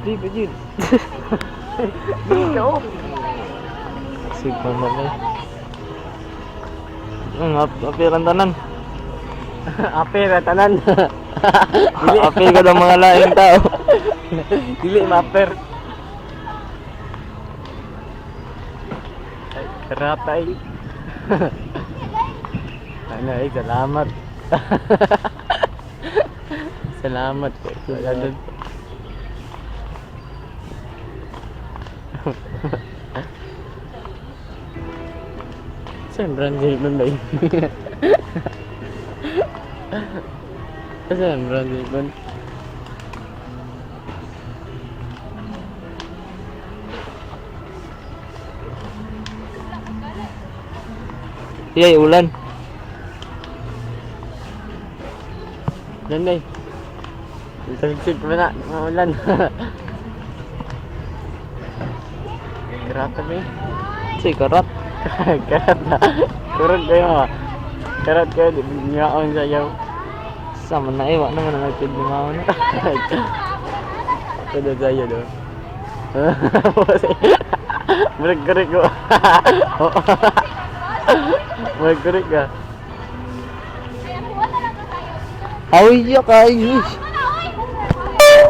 Di ba yun? Di ka oh. Sigma naman. Apiran tanan. Apir tanan. Apir ka ng mga laing tao. Dili maper. Ay, karatay. Ano ay, salamat. Salamat po. Salamat. Saan Brazil nun ba yun? Saan Brazil nun? Iyay, ulan. Yan eh. Talsik mo na, maulan. Karat kami. Si karat. Karat na. Karat kayo ha. Karat kayo, di binyaon sa'yo. Sama na iwa naman ang nagpid ng mga na. Kada sa'yo do. Merek-gerek ko. Merek-gerek ka. Awiya kayo.